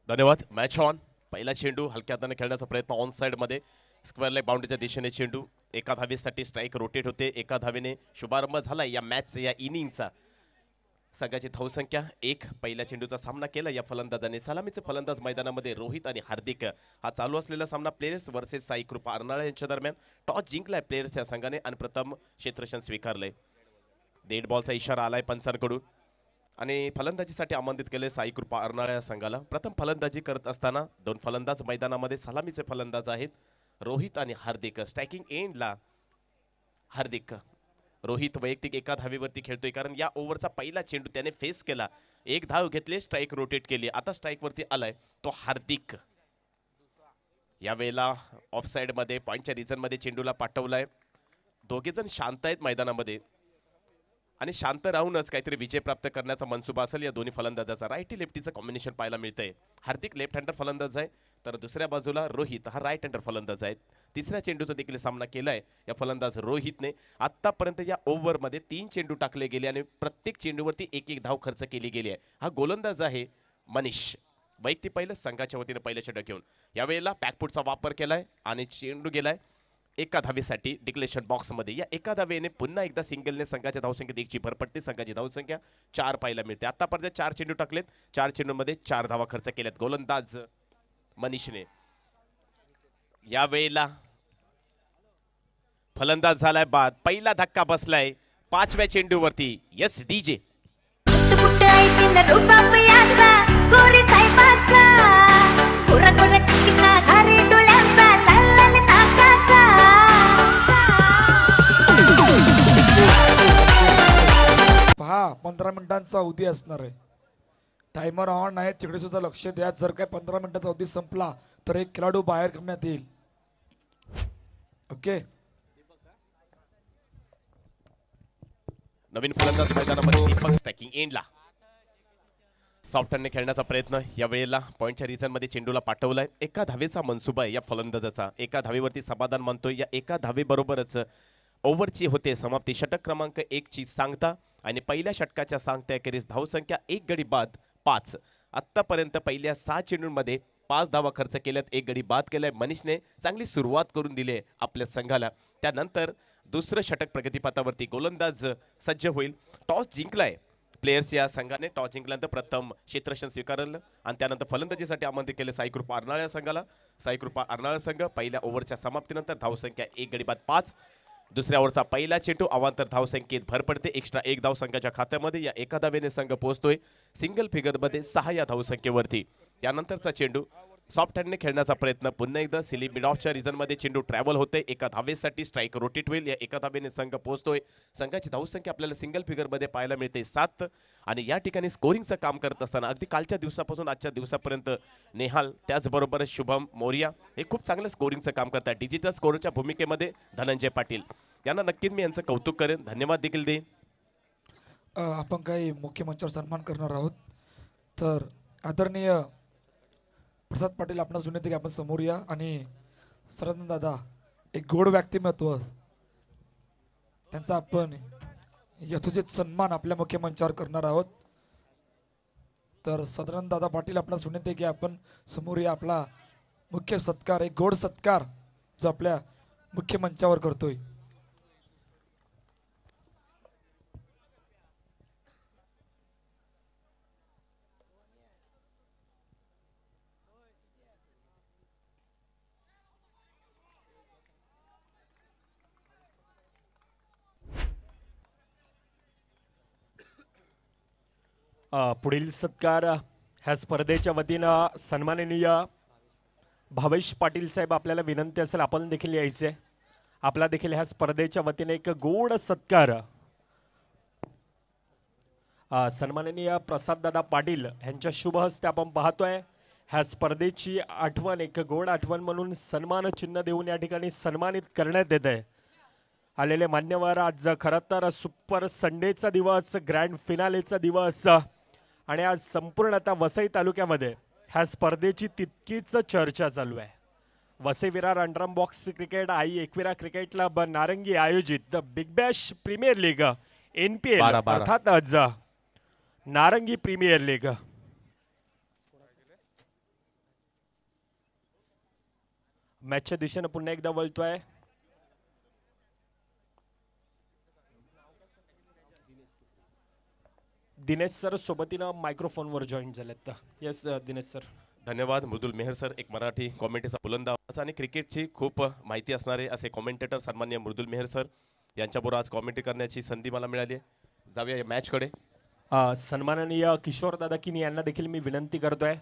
धन्यवाद. Match on. पहिला चेंडू हलक्या हाताने खेळण्याचा प्रयत्न ऑन साइड मध्ये स्क्वेअर लेग बाउंड्रीच्या दिशेने चेंडू एका धावेसाठी स्ट्राईक रोटेट होते. एका धावेने शुभारंभ झाला या मॅचचा या इनिंगचा. संघाची धावसंख्या 1. पहिल्या चेंडूचा सामना केला या फलंदाजाने. सलामीचे फलंदाज मैदानामध्ये रोहित आणि हार्दिक. हा चालू असलेला सामना प्लेयर्स वर्सेस साई कृपा अर्नाळा यांच्या दरम्यान. टॉस जिंकलाय प्लेयर्स या संघाने आणि प्रथम क्षेत्ररक्षण स्वीकारलंय. डेड बॉलचा इशारा आलाय पंचांकडून आणि फलंदाजीसाठी आमंत्रित केले साई कृपा अर्नाळा या संघाला. प्रथम फलंदाजी करत असताना 2 फलंदाज मैदानामध्ये. सलामीचे फलंदाज आहेत रोहित आणि हार्दिक. स्ट्रायकिंग एंडला हार्दिक. रोहित वैयक्तिक एका धावेवरती खेळतोय कारण या ओव्हरचा पहिला चेंडू त्याने फेस केला. 1 धाव घेतली, स्ट्राईक रोटेट केली. आता स्ट्राईक वरती आलाय तो हार्दिक. यावेळेला ऑफ साइड मध्ये पॉइंटच्या रिजन मध्ये चेंडूला पाठवलाय. दोघे जण शांत आहेत मैदानामध्ये आणि शांत राहूनच काहीतरी विजय प्राप्त करण्याचा मनसुबा असेल या दोन्ही फलंदाजाचा. राईटी लेफ्टीचं कॉम्बिनेशन पाहायला मिळतंय. हार्दिक लेफ्ट हँडर फलंदाज आहे तर दुसऱ्या बाजूला रोहित हा राईट हँडर फलंदाज आहे. तिसऱ्या चेंडूचा देखील सामना केलाय या फलंदाज रोहितने. आतापर्यंत या ओव्हरमध्ये 3 चेंडू टाकले गेले आणि प्रत्येक चेंडूवरती 1-1 धाव खर्च केली गेली आहे. हा गोलंदाज आहे मनीष. वैयक्तिक पहिलं संघाच्या वतीने पहिलं षटक घेऊन यावेळेला बॅकफुटचा वापर केलाय आणि चेंडू गेलाय एका धावेसाठी डिक्लेरेशन बॉक्समध्ये. या एका धावेने पुन्हा एकदा सिंगलने संघाच्या धावसंख्येत 1ची भर पडते. संघाची धावसंख्या 4 पाहायला मिळते. आतापर्यंत 4 चेंडू टाकलेत. 4 चेंडूमध्ये 4 धावा खर्च केल्यात गोलंदाज मनीषने. यावेळेला फलंदाज झालाय बाद. पहिला धक्का बसलाय 5व्या चेंडूवरती. यस डीजे पहा 15 मिनिटांचा अवधी असणार आहे. टायमर ऑन आहे तिकडे सुद्धा लक्ष द्या. जर काय 15 मिनिटाचा अवधी संपला तर एक खेळाडू बाहेर करण्यात येईल. ओके. नवीन फलंदाज मैदानामध्ये दीपक. स्ट्रायकिंग एंडला सॉफ्ट हँडने खेळण्याचा प्रयत्न. या वेळेला पॉइंटच्या रिजन मध्ये चेंडूला पाठवलाय. एका धावेचा मनसुबा आहे या फलंदाजाचा. एका धावेवरती समाधान मानतोय. या एका धावेबरोबरच ओव्हरची होते समाप्ती. षटक क्रमांक 1 ची सांगता आणि पहिल्या षटकाच्या सांगत्याखेरीज धावसंख्या 1 गडी बाद 5. आत्तापर्यंत पहिल्या 6 चेंडूंमध्ये 5 धावा खर्च केल्यात. 1 गडी बाद केलाय. मनीषने चांगली सुरुवात करून दिली आहे आपल्या संघाला. त्यानंतर दुसरं षटक प्रगतीपथावरती गोलंदाज सज्ज होईल. टॉस जिंकलाय प्लेयर्स या संघाने. टॉस जिंकल्यानंतर प्रथम क्षेत्ररक्षण स्वीकारलं आणि त्यानंतर फलंदाजीसाठी आमंत्रित केले साईकृपा अर्नाळा संघाला. साईकृपा अर्नाळा संघ पहिल्या ओव्हरच्या समाप्तीनंतर धावसंख्या 1 गडी बाद 5. दुसऱ्या ओव्हरचा पहिला चेंडू अवांतर धावसंख्येत भर पडते. एक्स्ट्रा 1 धाव संघाच्या खात्यामध्ये. या एका धावेने संघ पोहोचतोय सिंगल फिगरमध्ये 6 या धावसंख्येवरती. त्यानंतरचा चेंडू सॉफ्ट हँडने खेळण्याचा प्रयत्न. पुन्हा एकदा सिली मिड ऑफच्या रिजनमध्ये चेंडू ट्रॅव्हल होते. एका धावेसाठी स्ट्राईक रोटेट होईल. या एका धावेने संघ पोहोचतोय. संघाची धावसंख्या आपल्याला सिंगल फिगरमध्ये पाहायला मिळते 7. आणि या ठिकाणी स्कोरिंगचं काम करत असताना अगदी कालच्या दिवसापासून आजच्या दिवसापर्यंत नेहाल त्याचबरोबर शुभम मोरिया हे खूप चांगलं स्कोरिंगचं काम करतात. डिजिटल स्कोरच्या भूमिकेमध्ये धनंजय पाटील यांना नक्कीच मी यांचं कौतुक करेन. धन्यवाद देखील देईन. आपण काही मुख्य मंचावर सन्मान करणार आहोत. तर आदरणीय प्रसाद पाटील आपणास विनंती की आपण समोर या आणि सदानंद दादा एक गोड व्यक्तिमत्व त्यांचा आपण यथोचित सन्मान आपल्या मुख्य मंचावर करणार आहोत. तर सदानंद दादा पाटील आपणास विनंती की आपण समोर या. आपला मुख्य सत्कार एक गोड सत्कार जो आपल्या मुख्य मंचावर करतोय. पुढील सत्कार ह्या स्पर्धेच्या वतीनं सन्माननीय भावेश पाटील साहेब आपल्याला विनंती असेल आपण देखील यायचे. आपला देखील ह्या स्पर्धेच्या वतीने एक गोड सत्कार सन्माननीय प्रसाददादा पाटील यांच्या शुभ हस्ते आपण पाहतोय. ह्या स्पर्धेची आठवण एक गोड आठवण म्हणून सन्मान चिन्ह देऊन या ठिकाणी सन्मानित करण्यात येत आहे. आलेले मान्यवर आज खरं तर सुपर संडेचा दिवस, ग्रँड फिनालेचा दिवस आणि आज संपूर्ण आता वसई तालुक्यामध्ये ह्या स्पर्धेची तितकीच चर्चा चालू आहे. Vasai Virar underarm box cricket Aai Ekvira cricket club Narangi आयोजित big bash premier league NPL अर्थात नारंगी प्रीमियर लीग मॅचच्या दिशेने पुन्हा एकदा वळतोय. दिनेश सर सोबतीनं मायक्रोफोनवर जॉईन झालेत. Yes Dinesh sir. धन्यवाद मृदुल मेहर सर. एक मराठी कॉमेंटेचा बुलंद आवाज आणि क्रिकेटची खूप माहिती असणारे असे कॉमेंटेटर सन्माननीय मृदुल मेहर सर यांच्याबरोबर आज कॉमेंट्री करण्याची संधी मला मिळाली आहे. जाऊया या मॅचकडे. सन्माननीय किशोरदादा किनी यांना देखील मी विनंती करतोय.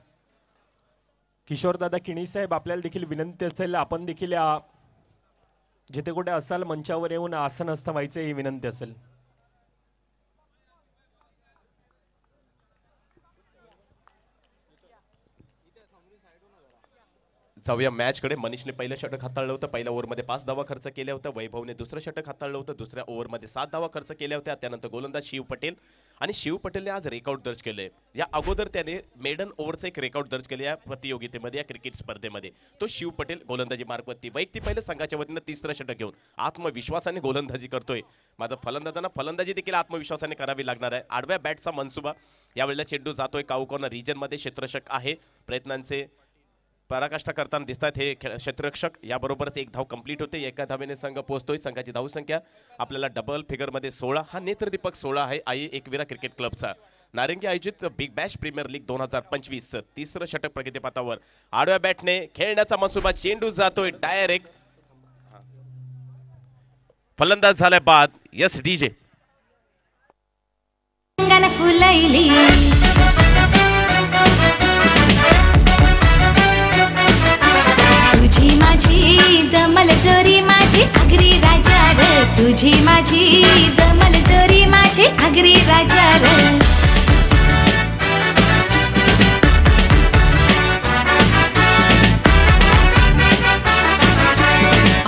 किशोरदादा किणी साहेब, आपल्याला देखील विनंती असेल, आपण देखील जिथे कुठे असाल मंचावर येऊन आसनस्थ व्हायचे ही विनंती असेल. जाऊया मॅचकडे. मनीषने पहिलं षटक हाताळलं होतं. पहिल्या ओव्हरमध्ये 5 धावा खर्च केल्या होत्या. वैभवने दुसरं षटक हाताळलं होतं. दुसऱ्या ओव्हरमध्ये 7 धावा खर्च केल्या होत्या. त्यानंतर गोलंदाज शिव पटेल आणि शिव पटेलने आज रेकॉर्ड दर्ज केले. या अगोदर त्याने मेडन ओव्हरचं एक रेकॉर्ड दर्ज केले या प्रतियोगितेमध्ये, या क्रिकेट स्पर्धेमध्ये. तो शिव पटेल गोलंदाजी मार्गवरती वैयक्तिक पहिलं संघाच्या वतीनं तिसरं षटक घेऊन आत्मविश्वासाने गोलंदाजी करतोय. माझा फलंदाजांना फलंदाजी देखील आत्मविश्वासाने करावी लागणार आहे. आडव्या बॅटचा मनसुबा. यावेळेला चेंडू जातोय काऊ कॉर्नर रिजनमध्ये. क्षेत्ररक्षक आहे. प्रयत्नांचे पराकाष्ठा करताना दिसतात हे क्षेत्ररक्षक. याबरोबरच एक धाव कंप्लीट होते. एका धावेने संघ पोहोचतोय. संघाची धावसंख्या आपल्याला डबल फिगरमध्ये 16. हा नेत्रदीपक 16 आहे आई एकविरा क्रिकेट क्लबचा. नारंगी आयोजित बिग बॅश प्रीमियर लीग 2025 तिसरं षटक प्रगतीपथावर. आडव्या बॅटने खेळण्याचा मनसुबा. चेंडू जातोय डायरेक्ट. फलंदाज झालाय बाद. Yes DJ. तुझी माझी जमल जोरी माझी आगरी राजा र. तुझी माझी जमल जोरी माझी आगरी राजा र.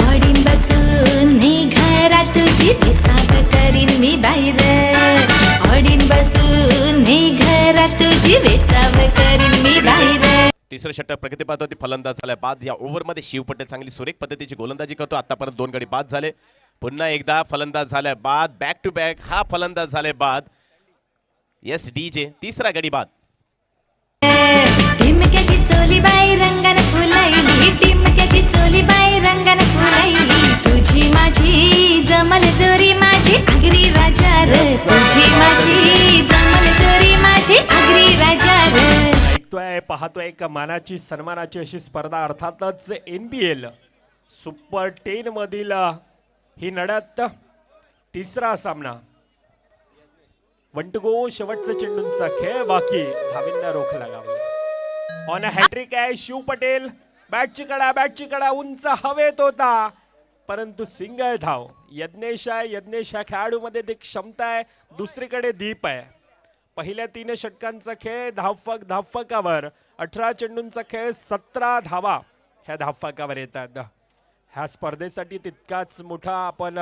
ऑडीन बसून मी घरात तुझी पिसाब करीन मी बाहेर. ऑडीन बसून मी घरात तुझी पिसाब करीन मी बाहेर. तिसरं षटक प्रगतीपथावरती. फलंदाज झालाय बाद. या ओव्हरमध्ये शिव पटेल चांगली सुरेख पद्धतीची गोलंदाजी करतो. आतापर्यंत 2 गडी बाद झाले. पुन्हा एकदा फलंदाज झालाय बाद. बॅक टू बॅक हा फलंदाज झालाय बाद. Yes DJ. तिसरा गडी बाद. टिमक्याची चोली बाई रंगाने फुलाईली. टिमक्याची चोली बाई रंगाने फुलाईली. तुझी माझी जमल जोरी माझी आगरी राजा र. तुझी माझी जमल जोरी माझी आगरी राजा र. पाहतोय एक मानाची सन्मानाची अशी स्पर्धा. अर्थातच NBL सुपर 10 मधील ही लढत. तिसरा सामना. 1 to go. शेवटचा चेंडूंचा खेळ बाकी. धावींना रोख लागावी. ऑन अ हॅट्रिक आहे शिव पटेल. बॅटची कडा उंच हवेत होता, परंतु सिंगल धाव. यज्ञेश ह्या खेळाडूमध्ये ती क्षमता आहे. दुसरीकडे दीप आहे. पहिल्या 3 षटकांचा खेळ धावफकावर. 18 चेंडूंचा खेळ 17 धावा ह्या धावफकावर येतात. ह्या स्पर्धेसाठी तितकाच मोठा आपण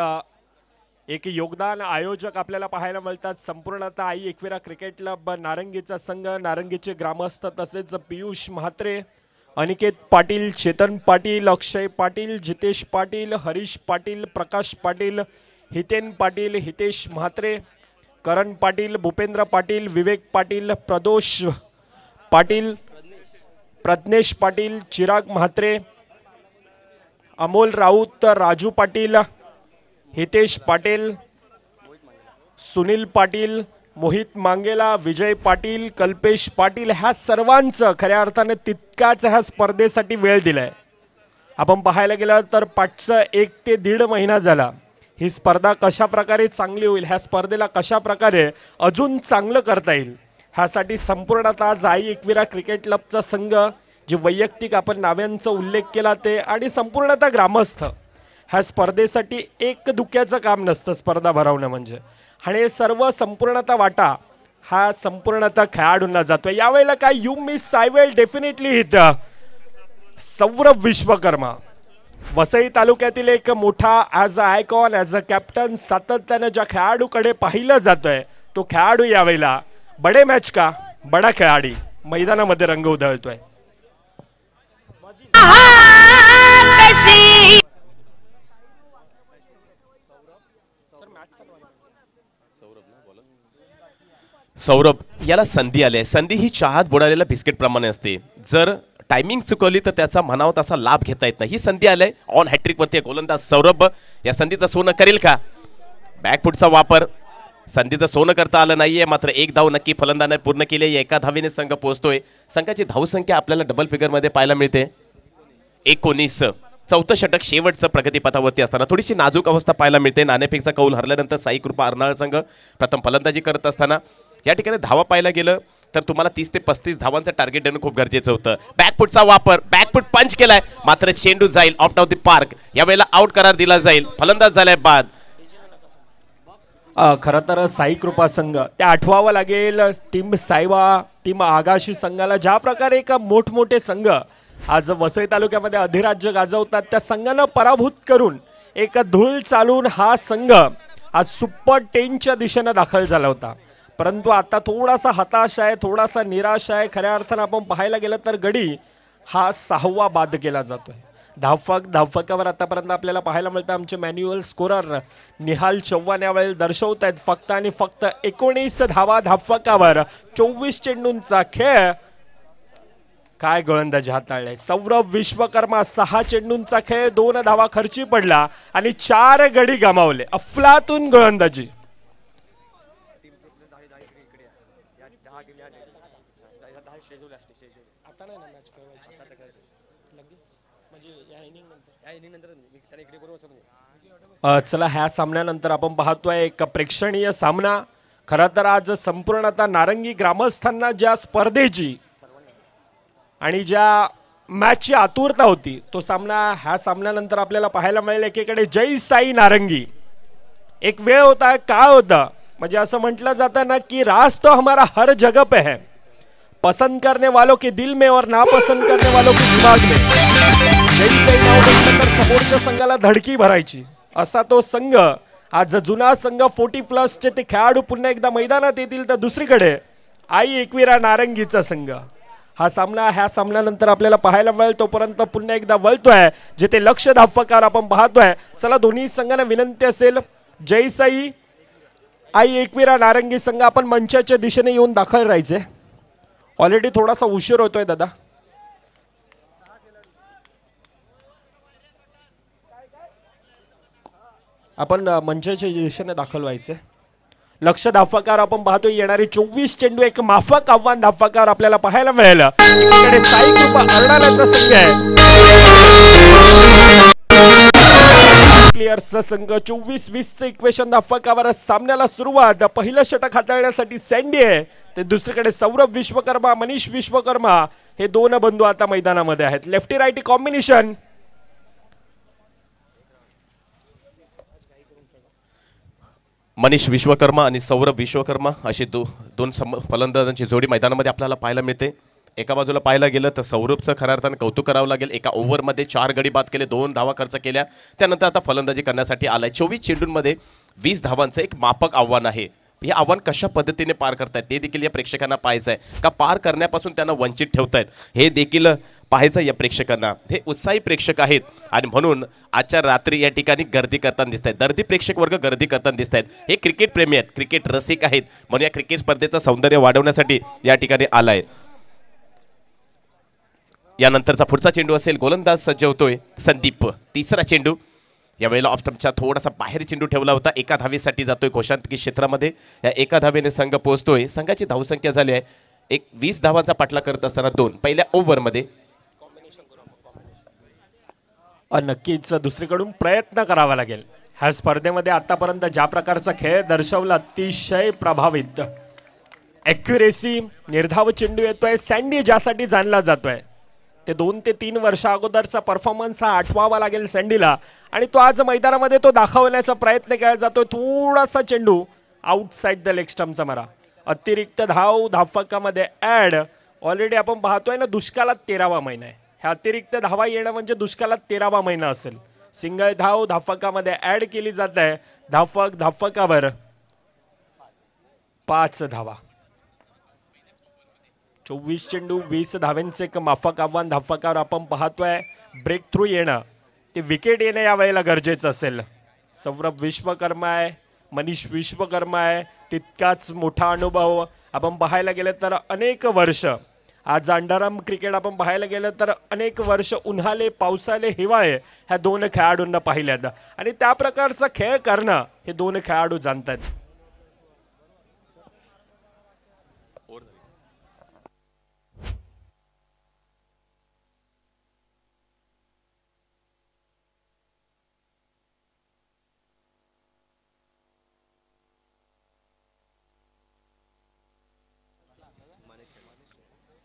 एक योगदान आयोजक आपल्याला पाहायला मिळतात. संपूर्णतः आई एकविरा क्रिकेट क्लब नारंगीचा संघ, नारंगीचे ग्रामस्थ, तसेच पियुष म्हात्रे, अनिकेत पाटील, चेतन पाटील, अक्षय पाटील, जितेश पाटील, हरीश पाटील, प्रकाश पाटील, हितेन पाटील, हितेश म्हात्रे, करण पाटील, भूपेंद्र पाटील, विवेक पाटील, प्रदोष पाटील, प्रज्ञेश पाटील, चिराग म्हात्रे, अमोल राऊत, राजू पाटील, हितेश पाटील, सुनील पाटील, मोहित मांगेला, विजय पाटील, कल्पेश पाटील, ह्या सर्वांचं खऱ्या अर्थाने तितकाच ह्या स्पर्धेसाठी वेळ दिलाय. आपण पाहायला गेलं तर पाठचं 1 ते 1.5 महिना झाला. ही स्पर्धा कशा प्रकारे चांगली होईल, ह्या स्पर्धेला कशा प्रकारे अजून चांगलं करता येईल, ह्यासाठी संपूर्णतः जाई एकविरा क्रिकेट क्लबचा संघ, जे वैयक्तिक आपण नाव्यांचा उल्लेख केला ते, आणि संपूर्णतः ग्रामस्थ ह्या स्पर्धेसाठी एक दुक्याचं काम नसतं स्पर्धा भरवणं म्हणजे. आणि सर्व संपूर्णतः वाटा हा संपूर्णतः खेळाडूंना जातोय. यावेळेला काय you miss I will definitely hit Saurabh Vishwakarma, Vasai तालुक्यातील एक मोठा as a icon, as a captain, सातत्यानं ज्या खेळाडूकडे पाहिलं जातंय तो खेळाडू यावेळेला बडे मॅच का बडा खेळाडी मैदानामध्ये रंग उधळतोय. सौरभ, याला संधी आली आहे. संधी ही चहात बुडालेल्या बिस्किट प्रमाणे असते. जर टायमिंग चुकवली तर त्याचा म्हणावा तसा लाभ घेता येत नाही. ही संधी आलाय ऑन हॅट्रिक वरती गोलंदाज सौरभ या संधीचं सोनं करेल का? बॅकफुटचा वापर, संधीचं सोनं करता आलं नाहीये, मात्र एक धाव नक्की फलंदाजाने पूर्ण केली. एका धावेने संघ पोहोचतोय. संघाची धावसंख्या आपल्याला डबल फिगर मध्ये पाहायला मिळते 19. चौथं षटक शेवटचं प्रगतीपथावरती असताना थोडीशी नाजूक अवस्था पाहायला मिळते. नाणेफेकचा कौल हरल्यानंतर साई कृपा अर्नाळ संघ प्रथम फलंदाजी करत असताना या ठिकाणी धावा पाहायला गेलं तर तुम्हाला 30 ते 35 धावांचं टार्गेट देणं खूप गरजेचं होतं. बॅकफुटचा वापर, बॅकफुट पंच केलाय, मात्र चेंडू जाईल आउट ऑफ द पार्क. यावेळेला आउट करार दिला जाईल. फलंदाज झालाय बाद. खरं तर साई कृपा संघ त्या आठवावं लागेल. टीम साईबा, टीम आगाशी संघाला ज्या प्रकारे एक मोठमोठे संघ आज वसई तालुक्यामध्ये अधिराज्य गाजवतात त्या संघानं पराभूत करून एक धूळ चालून हा संघ आज सुपर 10च्या दिशेनं दाखल झाला होता. परंतु आता थोडासा हताश आहे, थोडासा निराश आहे. खऱ्या अर्थानं आपण पाहायला गेलं तर गडी हा 6वा बाद केला जातोय. धावफकावर आतापर्यंत आपल्याला पाहायला मिळतं आमचे मॅन्युअल स्कोरर निहाल चव्हाण यावेळेला दर्शवत आहेत फक्त आणि फक्त 19 धावा धावफकावर. 24 चेंडूंचा खेळ. काय गोलंदाजी हाताळलाय सौरभ विश्वकर्मा. 6 चेंडूंचा खेळ, 2 धावा खर्ची पडला आणि 4 गडी गमावले. अफलातून गोलंदाजी. चला ह्या सामन्यानंतर आपण पाहतोय एक प्रेक्षणीय सामना. खरं तर आज संपूर्ण आता नारंगी ग्रामस्थांना ज्या स्पर्धेची आणि ज्या मॅचची आतुरता होती तो सामना ह्या सामन्यानंतर आपल्याला पाहायला मिळेल. एकीकडे जय साई नारंगी. एक वेळ होता, काळ होता, म्हणजे असं म्हटलं जातं ना की राज तो हमारा हर जगह पे है, पसंद करने वालों के दिल में और नापसंद करने वालों के दिमाग में. जय साई नाव म्हटलं तर समोरच्या संघाला धडकी भरायची असा तो संघ. आज जुना संघ 40+ ते खेळाडू पुन्हा एकदा मैदानात येतील तर दुसरीकडे आई एकविरा नारंगीचा संघ. हा सामना ह्या सामन्यानंतर आपल्याला पाहायला मिळेल. तोपर्यंत पुन्हा एकदा वळतोय जिथे लक्ष धावफकार आपण पाहतोय. चला दोन्ही संघांना विनंती असेल, जय साई आई एकविरा नारंगी संघ आपण मंचाच्या दिशेने येऊन दाखल राहायचे. ऑलरेडी थोडासा उशीर होतोय दादा. आपण मंचाच्या दिशेने दाखल व्हायचे. लक्ष धावफकार आपण पाहतोय. येणारे 24 चेंडू एक माफक आव्हान धावफकार आपल्याला पाहायला मिळेल. इकडे साई कृपा अर्नाळाचा संघ आहे. प्लेयर्सचा संघ 24-20 इक्वेशन धावफकावर सामन्याला सुरुवात. पहिलं षटक हाताळण्यासाठी सँडी आहे, ते दुसरीकडे सौरभ विश्वकर्मा, मनीष विश्वकर्मा हे 2 बंधू आता मैदानामध्ये आहेत. Lefty righty combination. Manish Vishwakarma आणि सौरभ विश्वकर्मा अशी दोन फलंदाजांची जोडी मैदानामध्ये आपल्याला पाहायला मिळते. एका बाजूला पाहायला गेलं तर सौरभचं खऱ्या अर्थानं कौतुक करावं लागेल. एका ओव्हरमध्ये 4 गडी बाद केले, 2 धावा खर्च केल्या. त्यानंतर आता फलंदाजी करण्यासाठी आलाय. 24 चेंडूंमध्ये 20 धावांचं एक माफक आव्हान आहे. हे आव्हान कशा पद्धतीने पार करतायत ते देखील या प्रेक्षकांना पाहायचं आहे का पार करण्यापासून त्यांना वंचित ठेवतायत हे देखील पाहायचं या प्रेक्षकांना. हे उत्साही प्रेक्षक आहेत आणि म्हणून आजच्या रात्री या ठिकाणी गर्दी करताना दिसत आहेत. दर्दी प्रेक्षक वर्ग गर्दी करताना दिसत आहेत. हे क्रिकेट प्रेमी आहेत, क्रिकेट रसिक आहेत, म्हणून या क्रिकेट स्पर्धेचं सौंदर्य वाढवण्यासाठी या ठिकाणी आलाय. यानंतरचा पुढचा चेंडू असेल. गोलंदाज सज्ज होतोय संदीप. तिसरा चेंडू यावेळेला ऑफ स्टंपच्या थोडासा बाहेर चेंडू ठेवला होता. एका धावेसाठी जातोय घोषांतकी क्षेत्रामध्ये. या एका धावेने संघ पोहोचतोय. संघाची धावसंख्या झाली आहे 20 धावांचा पाठला करत असताना 2 पहिल्या ओव्हरमध्ये. नक्कीच दुसरीकडून प्रयत्न करावा लागेल. ह्या स्पर्धेमध्ये आतापर्यंत ज्या प्रकारचा खेळ दर्शवला अतिशय प्रभावित, ॲक्युरेसी, निर्धाव चेंडू येतोय. सँडी ज्यासाठी जाणला जातोय ते 2 ते 3 वर्षा अगोदरचा परफॉर्मन्स हा आठवावा लागेल सँडीला आणि तो आज मैदानामध्ये तो दाखवण्याचा प्रयत्न केला जातोय. थोडासा चेंडू आउटसाइड द लेग स्टंपचा मारा. अतिरिक्त धाव धावफकामध्ये ॲड. ऑलरेडी आपण पाहतोय ना दुष्काळात 13वा महिना आहे. ह्या अतिरिक्त धावा येणं म्हणजे दुष्काळात 13वा महिना असेल. सिंगल धाव धावफकामध्ये ॲड केली जात आहे. धावफकावर 5 धावा. 24 चेंडू 20 धाव्यांचे एक माफक आव्हान धावफकावर आपण पाहतोय. ब्रेक थ्रू येणं ते विकेट येणं यावेळेला गरजेचं असेल. सौरभ विश्वकर्मा आहे, मनीष विश्वकर्मा आहे, तितकाच मोठा अनुभव. आपण पाहायला गेलं तर अनेक वर्ष आज अंडरआर्म क्रिकेट आपण पाहायला गेलं तर अनेक वर्ष उन्हाळे पावसाळे हिवाळे ह्या दोन खेळाडूंना पाहिल्यात आणि त्या प्रकारचा खेळ करणं हे दोन खेळाडू जाणतात.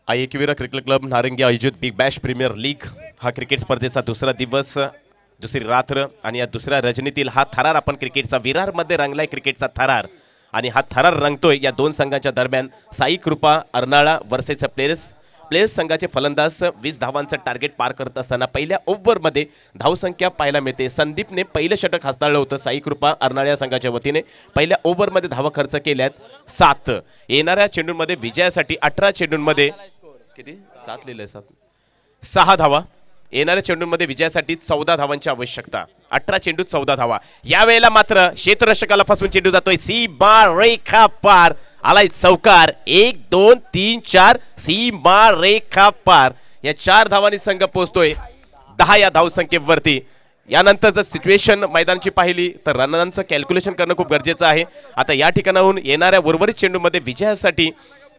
एकविरा क्रिकेट क्लब नारंगी आयोजित बिग बॅश प्रीमियर लीग हा क्रिकेट स्पर्धेचा दुसरा दिवस, दुसरी रात्र आणि या दुसऱ्या रजनीतील हा थरार आपण क्रिकेटचा विरारमध्ये रंगलाय. क्रिकेटचा थरार आणि हा थरार रंगतोय या दोन संघांच्या दरम्यान. साई कृपा अर्नाळा वर्सेस प्लेयर्स संघाचे फलंदाज 20 धावांचं टार्गेट पार करत असताना पहिल्या ओव्हरमध्ये धावसंख्या पाहायला मिळते. संदीपने पहिलं षटक हाताळलं होतं. साई कृपा अर्नाळा संघाच्या वतीने पहिल्या ओव्हरमध्ये धावा खर्च केल्यात 7. येणाऱ्या चेंडूंमध्ये विजयासाठी 18 चेंडूंमध्ये किती 7 लिहिलंय 6 धावा. येणाऱ्या चेंडूंमध्ये विजयासाठी 14 धावांची आवश्यकता. 18 चेंडूत 14 धावा. यावेळेला मात्र क्षेत्ररक्षकाला फसवून चेंडू जातोय सीमा रेखा पार. आलाय चौकार. 1 2 3 4 सीमा रेखा पार. या 4 धावांनी संघ पोहोचतोय 10 या धावसंख्येवरती. यानंतर जर सिच्युएशन मैदानाची पाहिली तर रनांचं कॅल्क्युलेशन करणं खूप गरजेचं आहे. आता या ठिकाणाहून येणाऱ्या उर्वरित चेंडूमध्ये विजयासाठी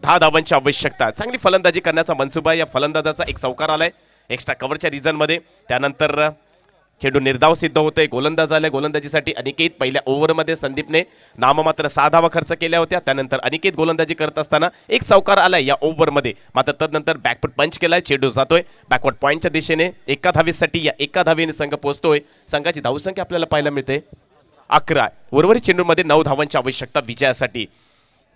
10 धावांची आवश्यकता. चांगली फलंदाजी करण्याचा मनसुबा. या फलंदाजाचा एक चौकार आलाय एक्स्ट्रा कव्हरच्या रिझनमध्ये. त्यानंतर चेंडू निर्धाव सिद्ध होतोय. गोलंदाज आलाय. गोलंदाजीसाठी अनिकेत. पहिल्या ओव्हरमध्ये संदीपने नाममात्र 6 धावा खर्च केल्या होत्या. त्यानंतर अनिकेत गोलंदाजी करत असताना एक चौकार आलाय या ओव्हरमध्ये. मात्र तदनंतर बॅकफूट पंच केलाय. चेंडू जातोय बॅकवर्ड पॉईंटच्या दिशेने. एका धावेसाठी या एका धावेने संघ पोहोचतोय. संघाची धावसंख्या आपल्याला पाहायला मिळते 11. उर्वरित चेंडूमध्ये 9 धावांची आवश्यकता विजयासाठी.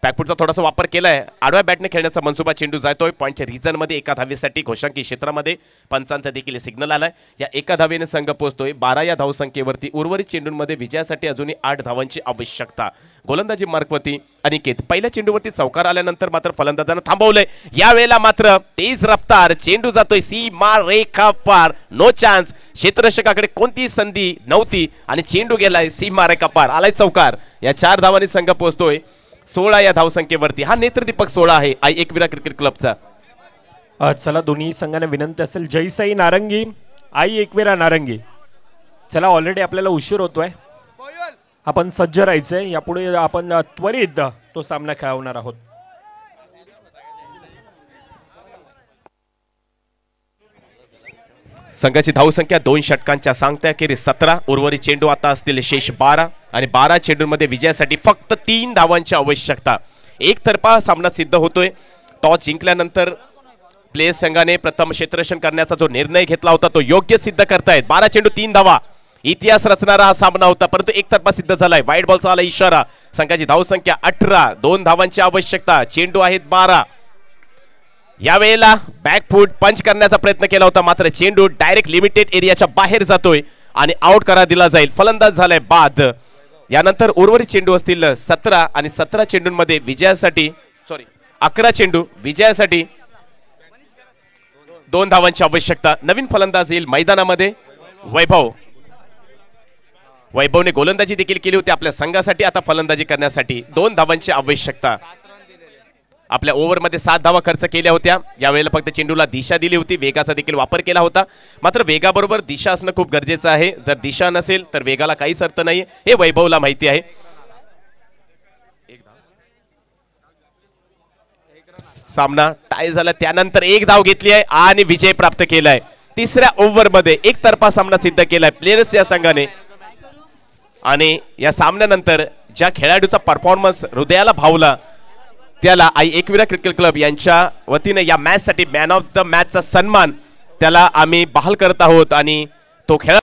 बॅकफूटचा थोडासा वापर केलाय. आडव्या बॅटने खेळण्याचा मनसुबा. चेंडू जातोय पॉईंटच्या रिझनमध्ये एका धावेसाठी. घोषांकी क्षेत्रामध्ये पंचांचा देखील सिग्नल आलाय. या एका धावेने संघ पोहोचतोय 12 या धावसंख्येवरती. उर्वरित चेंडूंमध्ये विजयासाठी अजूनही 8 धावांची आवश्यकता. गोलंदाजी मार्कवरती अनिकेत. पहिल्या चेंडूवरती चौकार आल्यानंतर मात्र फलंदाजानं थांबवलंय. यावेळेला मात्र तेज रफ्तार. चेंडू जातोय सीमा रेखा पार. No chance. क्षेत्ररक्षकाकडे कोणतीही संधी नव्हती आणि चेंडू गेलाय सीमा रेखा पार. आलाय चौकार. या 4 धावांनी संघ पोहोचतोय 16 या धावसंख्येवरती. हा नेत्रदीपक 16 आहे एकविरा क्रिकेट क्लबचा. चला दोन्ही संघांना विनंती असेल. जयसाई नारंगी, आई एकविरा नारंगी. चला ऑलरेडी आपल्याला उशीर होतोय. आपण सज्ज राहायचंय. यापुढे आपण त्वरित तो सामना खेळवणार आहोत. संघाची धावसंख्या 2 षटकांच्या सांगत्या अखेरीस 17. उर्वरित चेंडू आता असतील शेष 12 आणि 12 चेंडूंमध्ये विजयासाठी फक्त 3 धावांची आवश्यकता. एकतर्फा सामना सिद्ध होतोय. टॉस जिंकल्यानंतर प्लेयर्स संघाने प्रथम क्षेत्ररक्षण करण्याचा जो निर्णय घेतला होता तो योग्य सिद्ध करतायत. 12 चेंडू 3 धावा. इतिहास रचणारा हा सामना होता परंतु एकतर्फा सिद्ध झालाय. व्हाईट बॉलचा आला इशारा. संघाची धावसंख्या 18. 2 धावांची आवश्यकता. चेंडू आहेत 12. यावेळेला बॅकफूट पंच करण्याचा प्रयत्न केला होता मात्र चेंडू डायरेक्ट लिमिटेड एरियाच्या बाहेर जातोय आणि आउट करा दिला जाईल. फलंदाज झालाय बाद. यानंतर उर्वरित चेंडू असतील 17 आणि 17 चेंडूंमध्ये विजयासाठी 11 चेंडू विजयासाठी 2 धावांची आवश्यकता. नवीन फलंदाज येईल मैदानामध्ये वैभवने गोलंदाजी देखील केली होती आपल्या संघासाठी. आता फलंदाजी करण्यासाठी 2 धावांची आवश्यकता. आपल्या ओव्हरमध्ये 7 धावा खर्च केल्या होत्या. यावेळेला फक्त चेंडूला दिशा दिली होती. वेगाचा देखील वापर केला होता. मात्र वेगाबरोबर दिशा असणं खूप गरजेचं आहे. जर दिशा नसेल तर वेगाला काहीच अर्थ नाही. हे वैभवला माहिती आहे. सामना टाय झाला. त्यानंतर 1 धाव घेतली आहे आणि विजय प्राप्त केलाय. तिसऱ्या ओव्हरमध्ये एकतर्फा सामना सिद्ध केलाय प्लेयर्स या संघाने. आणि या सामन्यानंतर ज्या खेळाडूचा परफॉर्मन्स हृदयाला भावला त्याला एकविरा क्रिकेट क्लब यांच्या वतीने या मॅचसाठी मॅन ऑफ द मॅचचा सन्मान त्याला आम्ही बहाल करत आहोत आणि तो खेळ